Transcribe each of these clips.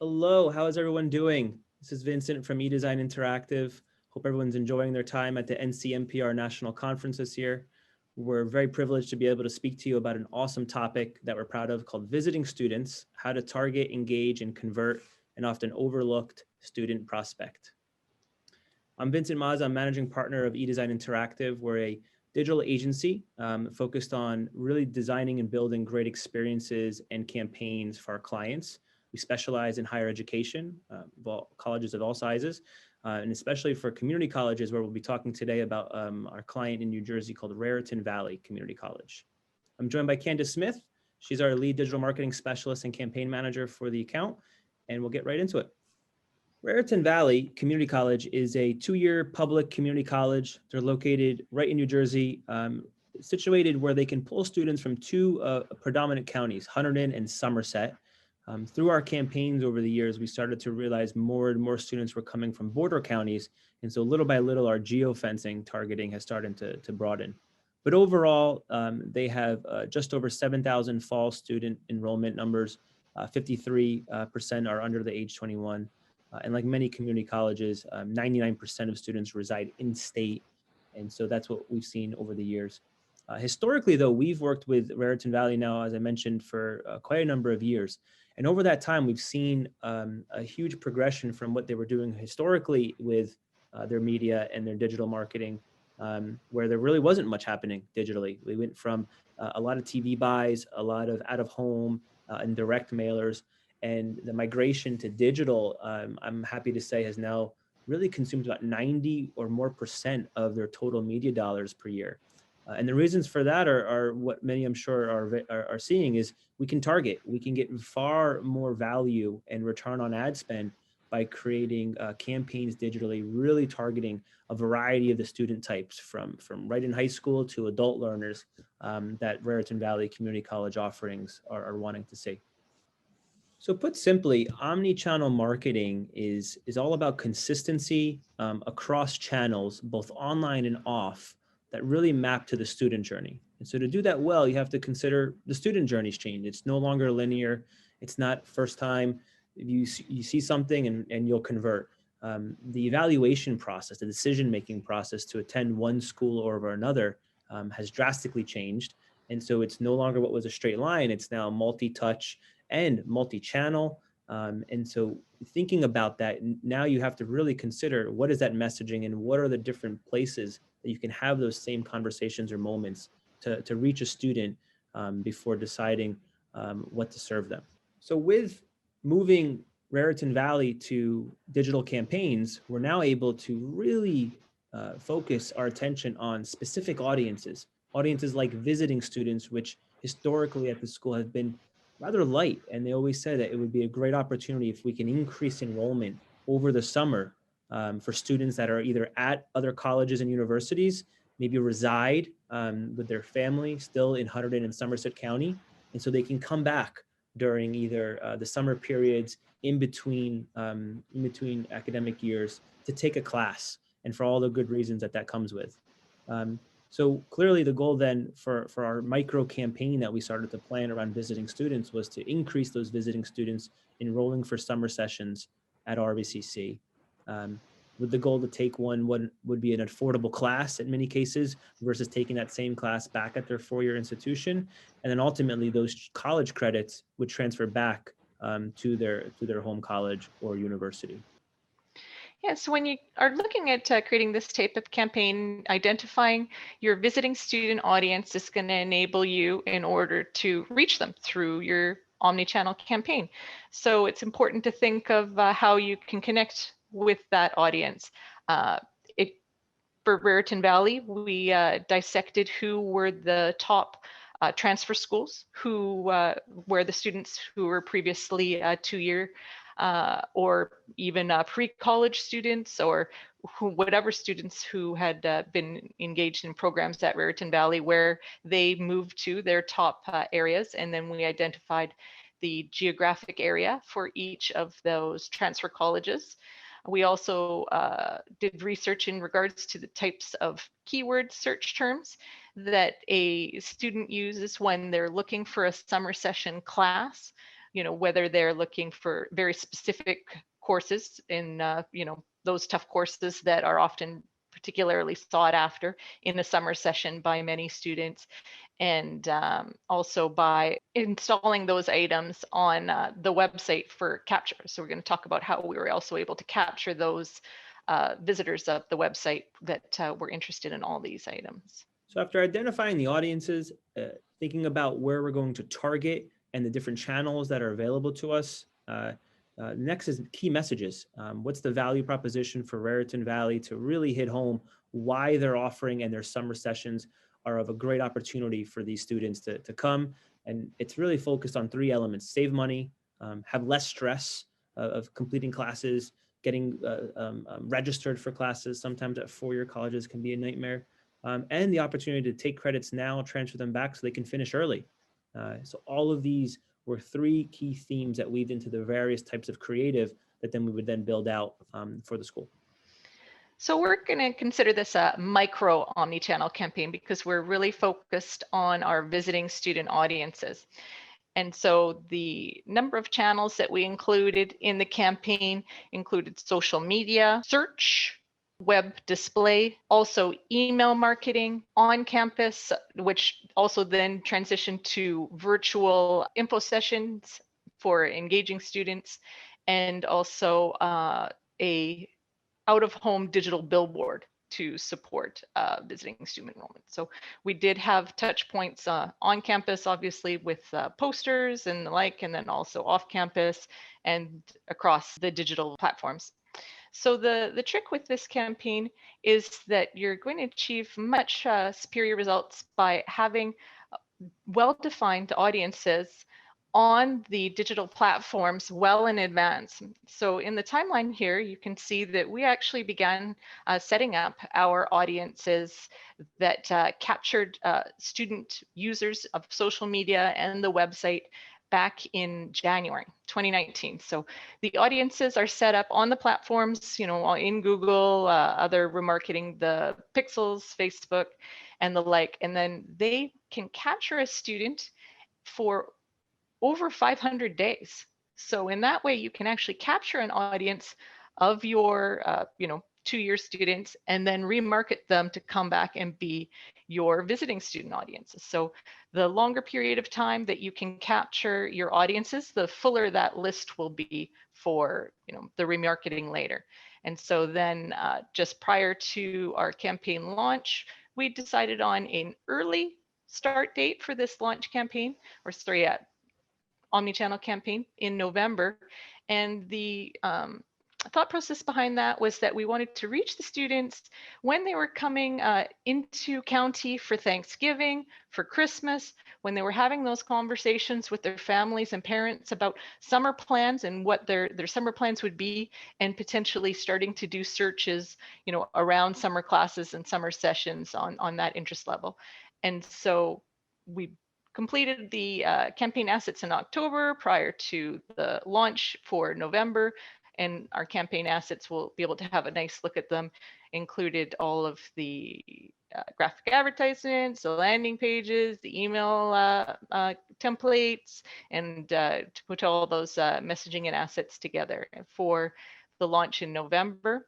Hello, how is everyone doing? This is Vincent from eDesign Interactive. Hope everyone's enjoying their time at the NCMPR National Conference this year. We're very privileged to be able to speak to you about an awesome topic that we're proud of called visiting students, how to target, engage, and convert an often overlooked student prospect. I'm Vincent Mazza, I'm managing partner of eDesign Interactive. We're a digital agency focused on really designing and building great experiences and campaigns for our clients. We specialize in higher education, colleges of all sizes, and especially for community colleges, where we'll be talking today about our client in New Jersey called Raritan Valley Community College. I'm joined by Candace Smith. She's our lead digital marketing specialist and campaign manager for the account, and we'll get right into it. Raritan Valley Community College is a two-year public community college. They're located right in New Jersey, situated where they can pull students from two predominant counties, Hunterdon and Somerset. Through our campaigns over the years, we started to realize more and more students were coming from border counties. And so little by little, our geofencing targeting has started to broaden. But overall, they have just over 7,000 fall student enrollment numbers. 53% are under the age 21. And like many community colleges, 99% of students reside in state. And so that's what we've seen over the years. Historically, though, we've worked with Raritan Valley now, as I mentioned, for quite a number of years. And over that time, we've seen a huge progression from what they were doing historically with their media and their digital marketing, where there really wasn't much happening digitally. We went from a lot of TV buys, a lot of out of home and direct mailers, and the migration to digital, I'm happy to say, has now really consumed about 90 or more % of their total media dollars per year. And the reasons for that are what many, I'm sure, are seeing is we can target, we can get far more value and return on ad spend by creating campaigns digitally, really targeting a variety of the student types from right in high school to adult learners that Raritan Valley Community College offerings are wanting to see. So put simply, omni-channel marketing is all about consistency across channels, both online and off, that really map to the student journey. And so to do that well, you have to consider the student journey's change. It's no longer linear. It's not first time you see something and you'll convert. The evaluation process, the decision-making process to attend one school or another has drastically changed. And so it's no longer what was a straight line. It's now multi-touch and multi-channel. And so thinking about that, now you have to really consider what is that messaging and what are the different places that you can have those same conversations or moments to reach a student before deciding what to serve them. So with moving Raritan Valley to digital campaigns, we're now able to really focus our attention on specific audiences like visiting students, which historically at the school have been rather light. And they always said that it would be a great opportunity if we can increase enrollment over the summer for students that are either at other colleges and universities, maybe reside with their family still in Hunterdon and Somerset County. And so they can come back during either the summer periods in between academic years to take a class, and for all the good reasons that comes with. So clearly the goal then for our micro campaign that we started to plan around visiting students was to increase those visiting students enrolling for summer sessions at RVCC, with the goal to take what would be an affordable class in many cases versus taking that same class back at their four-year institution. And then ultimately those college credits would transfer back to their home college or university. Yeah, so when you are looking at creating this type of campaign, identifying your visiting student audience is going to enable you in order to reach them through your omni-channel campaign. So it's important to think of how you can connect with that audience. For Raritan Valley, we dissected who were the top transfer schools, who were the students who were previously two-year or even pre-college students, or whatever students who had been engaged in programs at Raritan Valley, where they moved to their top areas. And then we identified the geographic area for each of those transfer colleges. We also did research in regards to the types of keyword search terms that a student uses when they're looking for a summer session class. whether they're looking for very specific courses in, those tough courses that are often particularly sought after in the summer session by many students, and also by installing those items on the website for capture. So we're going to talk about how we were also able to capture those visitors of the website that were interested in all these items. So after identifying the audiences, thinking about where we're going to target and the different channels that are available to us, next is key messages. What's the value proposition for Raritan Valley to really hit home why they're offering and their summer sessions are of a great opportunity for these students to come. And it's really focused on 3 elements: save money, have less stress of completing classes, getting registered for classes. Sometimes at 4-year colleges can be a nightmare. And the opportunity to take credits now, transfer them back so they can finish early. So all of these were 3 key themes that weaved into the various types of creative that then we would then build out for the school. So we're going to consider this a micro omni-channel campaign because we're really focused on our visiting student audiences. And so the number of channels that we included in the campaign included social media, search, web display, also email marketing, on campus, which also then transitioned to virtual info sessions for engaging students, and also a out-of-home digital billboard to support visiting student enrollment. So we did have touch points on campus, obviously, with posters and the like, and then also off campus and across the digital platforms. So the trick with this campaign is that you're going to achieve much superior results by having well-defined audiences on the digital platforms well in advance. So in the timeline here, you can see that we actually began setting up our audiences that captured student users of social media and the website back in January 2019. So the audiences are set up on the platforms, in Google, other remarketing, the Pixels, Facebook, and the like, and then they can capture a student for over 500 days. So in that way, you can actually capture an audience of your, 2-year students and then remarket them to come back and be your visiting student audiences. So the longer period of time that you can capture your audiences, the fuller that list will be for, the remarketing later. And so then just prior to our campaign launch, we decided on an early start date for this launch campaign, or sorry, omni-channel campaign in November. And the thought process behind that was that we wanted to reach the students when they were coming into county for Thanksgiving, for Christmas, when they were having those conversations with their families and parents about summer plans and what their summer plans would be, and potentially starting to do searches, around summer classes and summer sessions on that interest level. And so we completed the campaign assets in October prior to the launch for November, and our campaign assets will be able to have a nice look at them. Included all of the graphic advertisements, the landing pages, the email templates, and to put all those messaging and assets together for the launch in November.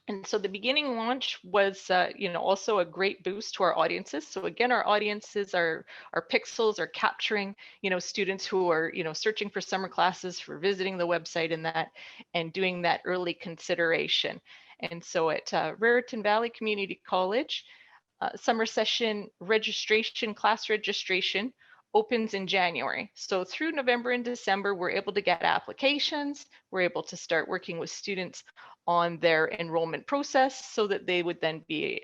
And so the beginning launch was, also a great boost to our audiences. So again, our audiences our pixels are capturing, students who are, searching for summer classes, for visiting the website and that, and doing that early consideration. And so at Raritan Valley Community College, summer session registration, class registration opens in January. So through November and December, we're able to get applications. We're able to start working with students on their enrollment process so that they would then be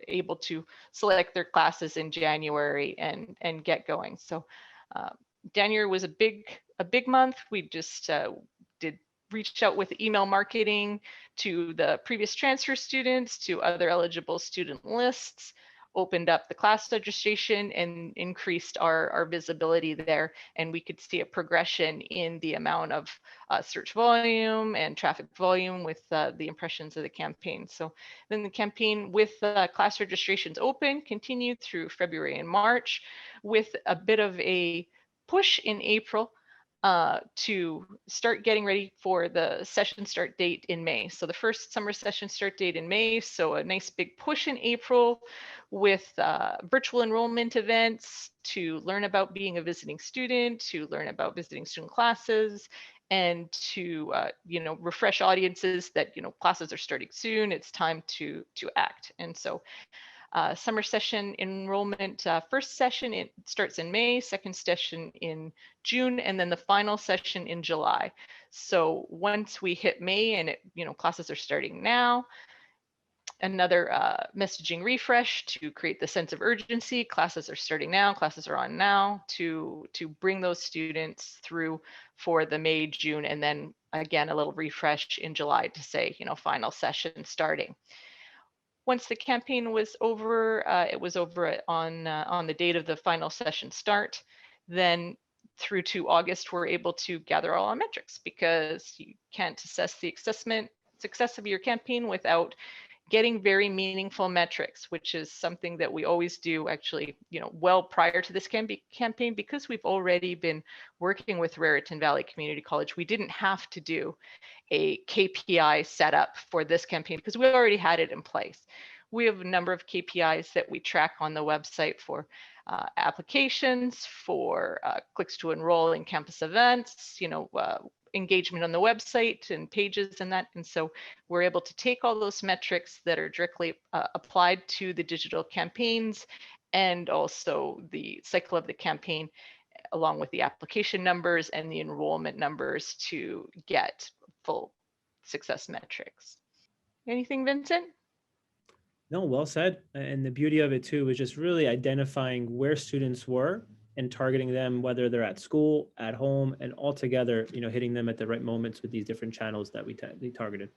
able to select their classes in January and get going. So January was a big month. We just reached out with email marketing to the previous transfer students, to other eligible student lists, opened up the class registration and increased our visibility there. And we could see a progression in the amount of search volume and traffic volume with the impressions of the campaign. So then the campaign with class registrations open continued through February and March, with a bit of a push in April to start getting ready for the session start date in May. So the first summer session start date in May. So a nice big push in April with virtual enrollment events to learn about being a visiting student, to learn about visiting student classes, and to refresh audiences that classes are starting soon. It's time to act. And so summer session enrollment, first session it starts in May, second session in June, and then the final session in July. So once we hit May and classes are starting now, another messaging refresh to create the sense of urgency. Classes are starting now, classes are on now, to bring those students through for the May, June, and then again a little refresh in July to say final session starting. Once the campaign was over, it was over on the date of the final session start. Then through to August, we're able to gather all our metrics, because you can't assess the success of your campaign without getting very meaningful metrics, which is something that we always do actually, well prior to this campaign, because we've already been working with Raritan Valley Community College. We didn't have to do a KPI setup for this campaign because we already had it in place. We have a number of KPIs that we track on the website for applications, for clicks to enroll in campus events, engagement on the website and pages and that. And so we're able to take all those metrics that are directly applied to the digital campaigns and also the cycle of the campaign, along with the application numbers and the enrollment numbers, to get full success metrics. Anything, Vincent? No, well said. And the beauty of it too is just really identifying where students were and targeting them, whether they're at school, at home, and all together, hitting them at the right moments with these different channels that we targeted.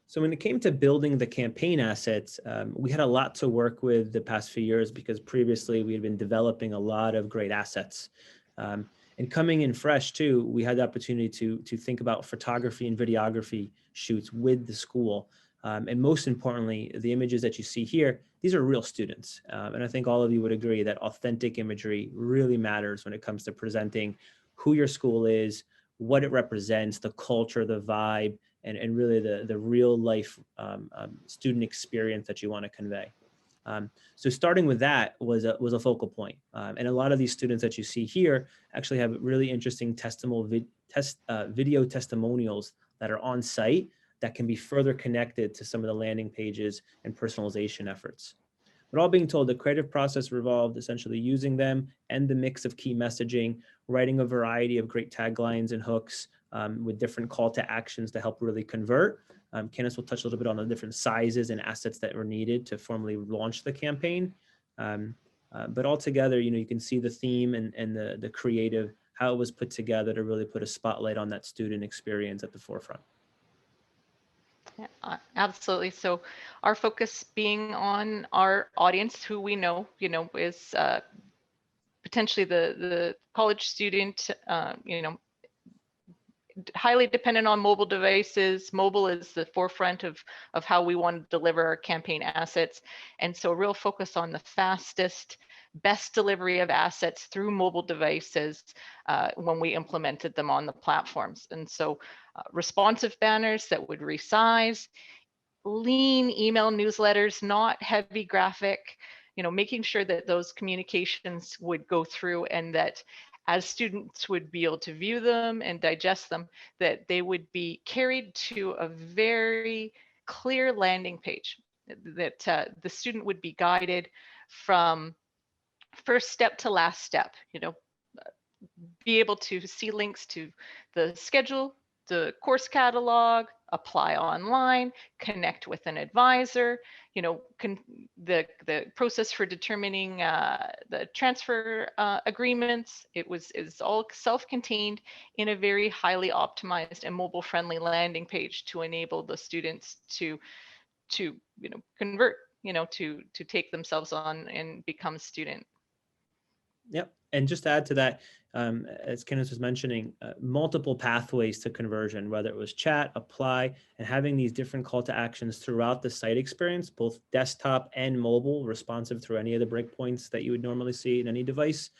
So when it came to building the campaign assets, we had a lot to work with the past few years, because previously we had been developing a lot of great assets. And coming in fresh too, we had the opportunity to think about photography and videography shoots with the school. And most importantly, the images that you see here, these are real students. And I think all of you would agree that authentic imagery really matters when it comes to presenting who your school is, what it represents, the culture, the vibe, and really the real life student experience that you want to convey. So starting with that was a focal point. And a lot of these students that you see here actually have really interesting video testimonials that are on site that can be further connected to some of the landing pages and personalization efforts. But all being told, the creative process revolved essentially using them and the mix of key messaging, writing a variety of great taglines and hooks with different call to actions to help really convert. Candace will touch a little bit on the different sizes and assets that were needed to formally launch the campaign. But altogether, you can see the theme and the creative, how it was put together to really put a spotlight on that student experience at the forefront. Yeah, absolutely. So our focus being on our audience, who we know, is potentially the college student, highly dependent on mobile devices. Mobile is the forefront of how we want to deliver our campaign assets. And so real focus on the fastest, best delivery of assets through mobile devices when we implemented them on the platforms. And so responsive banners that would resize, lean email newsletters, not heavy graphic, making sure that those communications would go through, and that as students would be able to view them and digest them, that they would be carried to a very clear landing page, that the student would be guided from first step to last step, be able to see links to the schedule, the course catalog, apply online, connect with an advisor, the process for determining the transfer agreements. Is all self-contained in a very highly optimized and mobile-friendly landing page to enable the students to convert, to take themselves on and become a student. Yep. And just to add to that, as Candace was mentioning, multiple pathways to conversion, whether it was chat, apply, and having these different call to actions throughout the site experience, both desktop and mobile, responsive through any of the breakpoints that you would normally see in any device.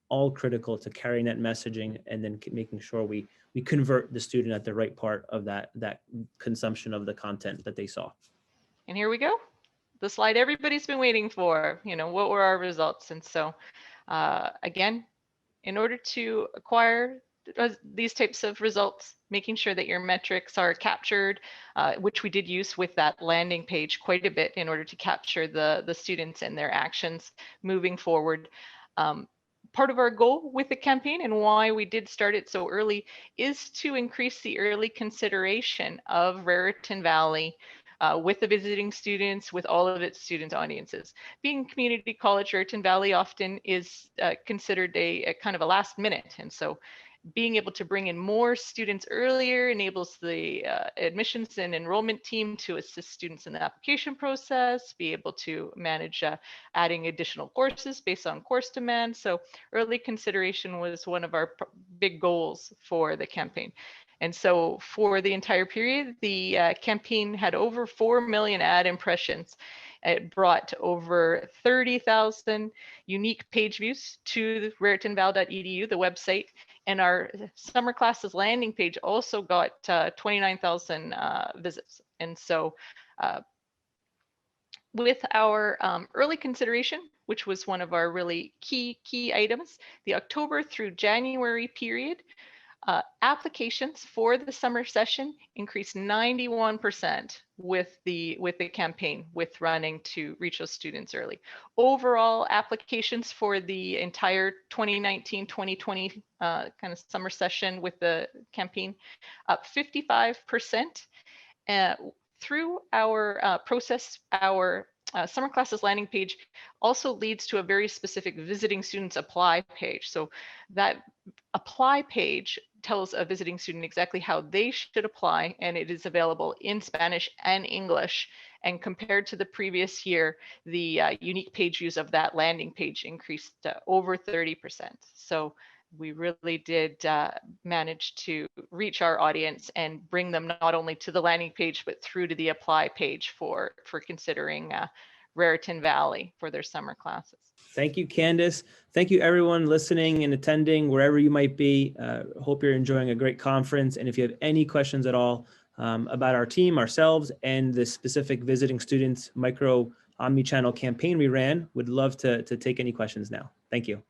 all critical to carrying that messaging and then making sure we convert the student at the right part of that consumption of the content that they saw. And here we go. The slide everybody's been waiting for, what were our results? And so again, in order to acquire these types of results, making sure that your metrics are captured, which we did use with that landing page quite a bit in order to capture the students and their actions moving forward. Part of our goal with the campaign and why we did start it so early is to increase the early consideration of Raritan Valley with the visiting students, with all of its student audiences. Being community college, Raritan Valley often is considered a kind of a last minute. And so being able to bring in more students earlier enables the admissions and enrollment team to assist students in the application process, be able to manage adding additional courses based on course demand. So early consideration was one of our big goals for the campaign. And so for the entire period, the campaign had over 4 million ad impressions. It brought over 30,000 unique page views to raritanval.edu, the website. And our summer classes landing page also got 29,000 visits. And so with our early consideration, which was one of our really key items, the October through January period, applications for the summer session increased 91% with the campaign, with running to reach those students early. Overall applications for the entire 2019-2020 kind of summer session with the campaign up 55%. Through our process, our summer classes landing page also leads to a very specific visiting students apply page. So that apply page tells a visiting student exactly how they should apply, and it is available in Spanish and English. And compared to the previous year, the unique page views of that landing page increased over 30%. So we really did manage to reach our audience and bring them not only to the landing page, but through to the apply page for considering Raritan Valley for their summer classes. Thank you, Candace. Thank you, everyone listening and attending wherever you might be. Hope you're enjoying a great conference. And if you have any questions at all about our team, ourselves, and the specific visiting students micro omni-channel campaign we ran, would love to take any questions now. Thank you.